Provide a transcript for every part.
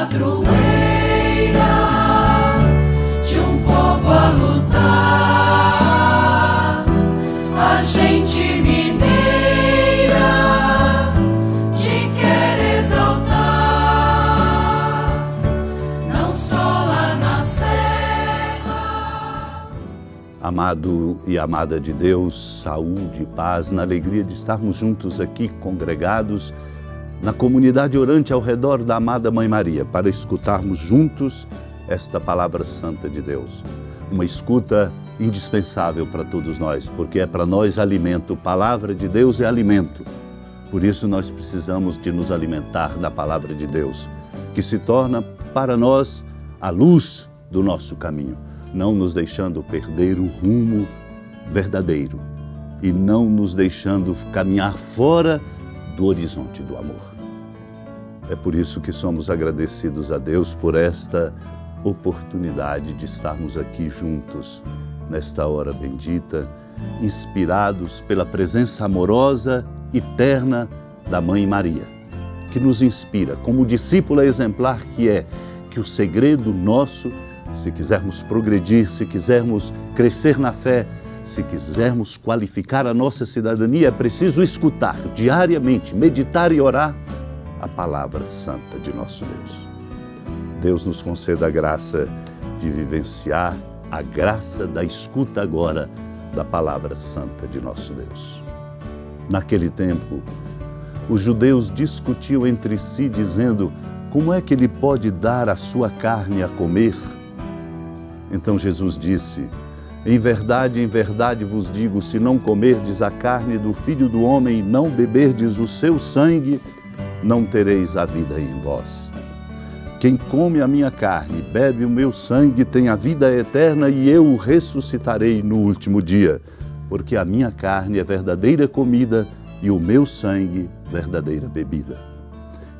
padroeira de um povo a lutar, a gente mineira te quer exaltar, não só lá na serra. Amado e amada de Deus, saúde e paz, na alegria de estarmos juntos aqui, congregados na comunidade orante ao redor da amada Mãe Maria, para escutarmos juntos esta palavra santa de Deus. Uma escuta indispensável para todos nós, porque é para nós alimento. Palavra de Deus é alimento. Por isso nós precisamos de nos alimentar da palavra de Deus, que se torna para nós a luz do nosso caminho, não nos deixando perder o rumo verdadeiro e não nos deixando caminhar fora do horizonte do amor. É por isso que somos agradecidos a Deus por esta oportunidade de estarmos aqui juntos, nesta hora bendita, inspirados pela presença amorosa e terna da Mãe Maria, que nos inspira, como discípula exemplar que é, que o segredo nosso, se quisermos progredir, se quisermos crescer na fé, se quisermos qualificar a nossa cidadania, é preciso escutar diariamente, meditar e orar a palavra santa de nosso Deus. Deus nos conceda a graça de vivenciar a graça da escuta agora da palavra santa de nosso Deus. Naquele tempo, os judeus discutiam entre si, dizendo: como é que ele pode dar a sua carne a comer? Então Jesus disse: em verdade vos digo, se não comerdes a carne do Filho do Homem e não beberdes o seu sangue, não tereis a vida em vós. Quem come a minha carne, bebe o meu sangue, tem a vida eterna e eu o ressuscitarei no último dia, porque a minha carne é verdadeira comida e o meu sangue verdadeira bebida.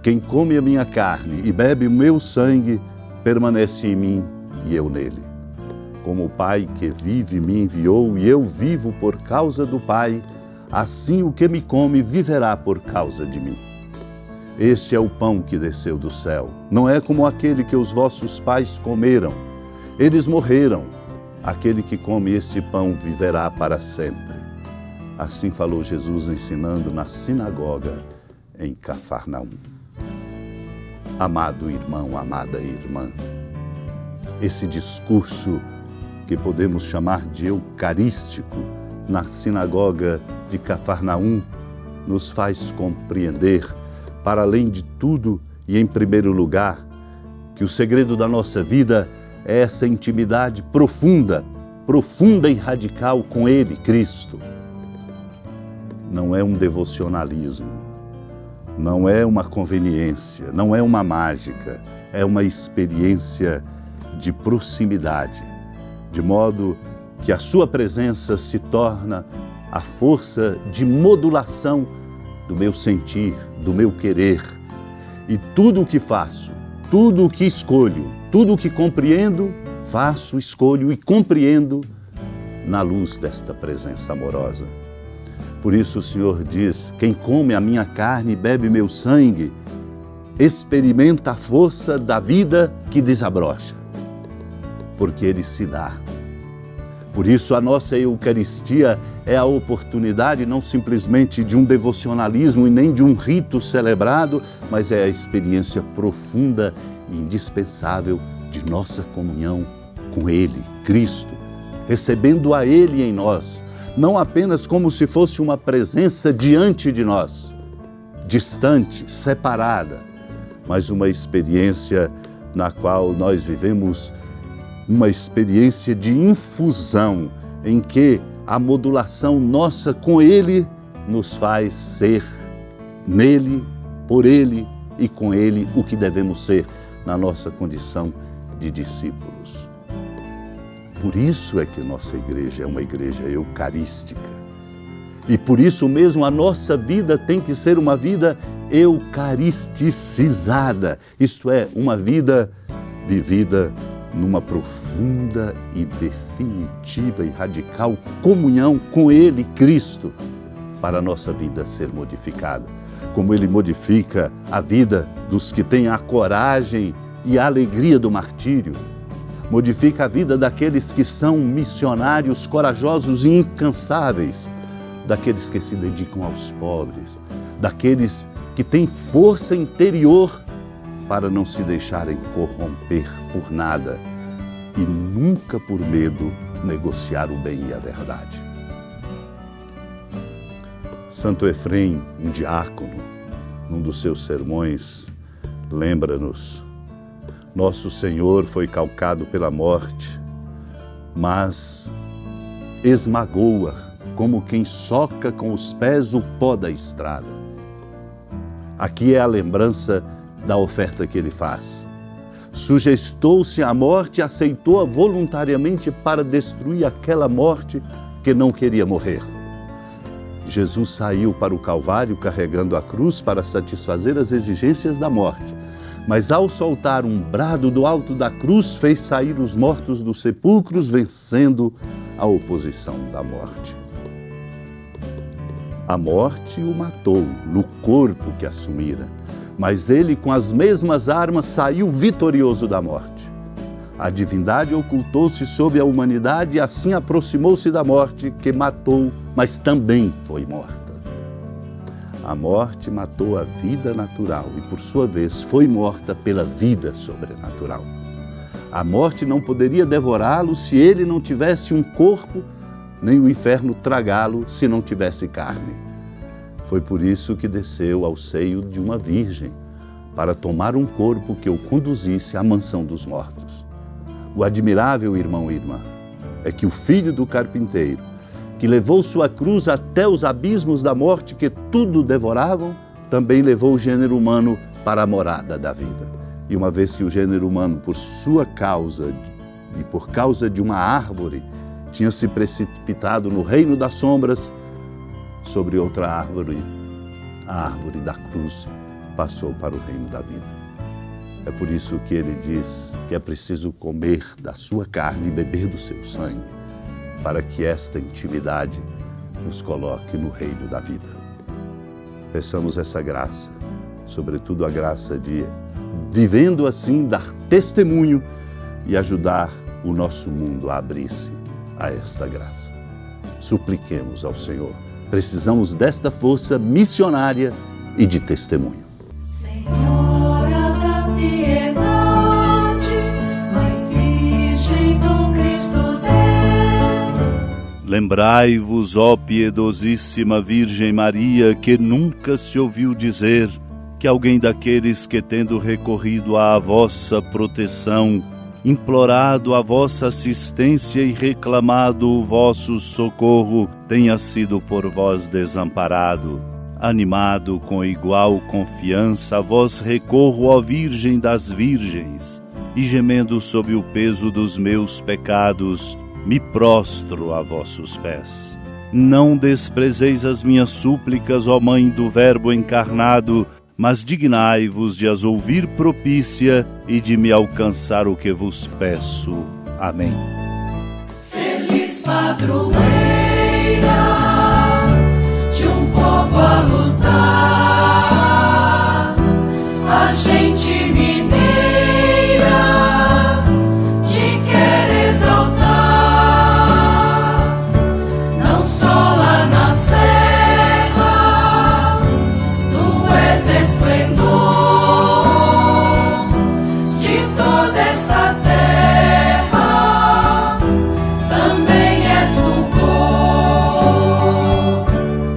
Quem come a minha carne e bebe o meu sangue, permanece em mim e eu nele. Como o Pai que vive me enviou e eu vivo por causa do Pai, assim o que me come viverá por causa de mim. Este é o pão que desceu do céu, não é como aquele que os vossos pais comeram. Eles morreram. Aquele que come este pão viverá para sempre. Assim falou Jesus ensinando na sinagoga em Cafarnaum. Amado irmão, amada irmã, esse discurso que podemos chamar de eucarístico na sinagoga de Cafarnaum nos faz compreender, para além de tudo e em primeiro lugar, que o segredo da nossa vida é essa intimidade profunda e radical com Ele, Cristo. Não é um devocionalismo, não é uma conveniência, não é uma mágica, é uma experiência de proximidade, de modo que a sua presença se torna a força de modulação do meu sentir, do meu querer. E tudo o que faço, tudo o que escolho, tudo o que compreendo, faço, escolho e compreendo na luz desta presença amorosa. Por isso o Senhor diz: quem come a minha carne e bebe meu sangue, experimenta a força da vida que desabrocha, porque Ele se dá. Por isso a nossa Eucaristia é a oportunidade não simplesmente de um devocionalismo e nem de um rito celebrado, mas é a experiência profunda e indispensável de nossa comunhão com Ele, Cristo, recebendo a Ele em nós, não apenas como se fosse uma presença diante de nós, distante, separada, mas uma experiência na qual nós vivemos uma experiência de infusão em que a modulação nossa com Ele nos faz ser nele, por Ele e com Ele o que devemos ser na nossa condição de discípulos. Por isso é que nossa igreja é uma igreja eucarística. E por isso mesmo a nossa vida tem que ser uma vida eucaristicizada, isto é, uma vida vivida numa profunda e definitiva e radical comunhão com Ele, Cristo, para a nossa vida ser modificada. Como Ele modifica a vida dos que têm a coragem e a alegria do martírio. Modifica a vida daqueles que são missionários corajosos e incansáveis, daqueles que se dedicam aos pobres, daqueles que têm força interior para não se deixarem corromper por nada e nunca por medo negociar o bem e a verdade. Santo Efrém, um diácono, num dos seus sermões, lembra-nos: nosso Senhor foi calcado pela morte, mas esmagou-a como quem soca com os pés o pó da estrada. Aqui é a lembrança da oferta que ele faz. Sujestou-se à morte e aceitou-a voluntariamente para destruir aquela morte que não queria morrer. Jesus saiu para o Calvário carregando a cruz para satisfazer as exigências da morte. Mas ao soltar um brado do alto da cruz, fez sair os mortos dos sepulcros, vencendo a oposição da morte. A morte o matou no corpo que assumira, mas ele, com as mesmas armas, saiu vitorioso da morte. A divindade ocultou-se sob a humanidade e assim aproximou-se da morte, que matou, mas também foi morta. A morte matou a vida natural e, por sua vez, foi morta pela vida sobrenatural. A morte não poderia devorá-lo se ele não tivesse um corpo, nem o inferno tragá-lo se não tivesse carne. Foi por isso que desceu ao seio de uma virgem, para tomar um corpo que o conduzisse à mansão dos mortos. O admirável, irmão e irmã, é que o filho do carpinteiro, que levou sua cruz até os abismos da morte que tudo devoravam, também levou o gênero humano para a morada da vida. E uma vez que o gênero humano, por sua causa e por causa de uma árvore, tinha se precipitado no reino das sombras, sobre outra árvore, a árvore da cruz, passou para o reino da vida. É por isso que ele diz que é preciso comer da sua carne e beber do seu sangue, para que esta intimidade nos coloque no reino da vida. Peçamos essa graça, sobretudo a graça de, vivendo assim, dar testemunho e ajudar o nosso mundo a abrir-se a esta graça. Supliquemos ao Senhor. Precisamos desta força missionária e de testemunho. Senhora da piedade, Mãe Virgem do Cristo Deus. Lembrai-vos, ó piedosíssima Virgem Maria, que nunca se ouviu dizer que alguém daqueles que, tendo recorrido à vossa proteção, implorado a vossa assistência e reclamado o vosso socorro, tenha sido por vós desamparado. Animado com igual confiança, a vós recorro, ó Virgem das Virgens, e gemendo sob o peso dos meus pecados, me prostro a vossos pés. Não desprezeis as minhas súplicas, ó Mãe do Verbo encarnado, mas dignai-vos de as ouvir propícia e de me alcançar o que vos peço. Amém. Feliz padroeira de um povo a lutar, a gente mineira te quer exaltar, não só lá na serra, tu és esplendor de toda esta terra, também és fulgor.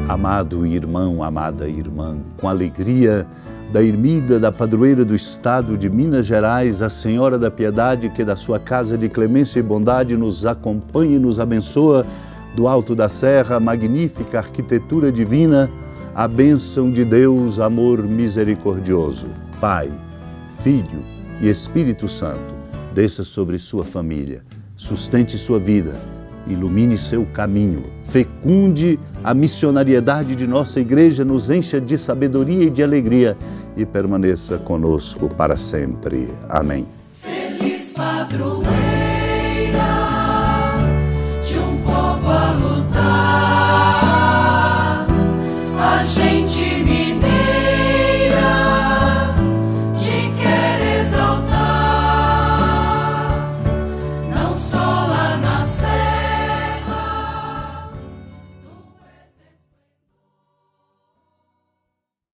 Amado irmão, amada irmã, com alegria da ermida da padroeira do estado de Minas Gerais, a Senhora da Piedade, que da sua casa de clemência e bondade nos acompanha e nos abençoa, do alto da serra, magnífica arquitetura divina, a bênção de Deus, amor misericordioso, Pai, Filho e Espírito Santo, desça sobre sua família, sustente sua vida, ilumine seu caminho, fecunde a missionariedade de nossa igreja, nos encha de sabedoria e de alegria e permaneça conosco para sempre. Amém. Feliz padroeira de um povo a lutar, a gente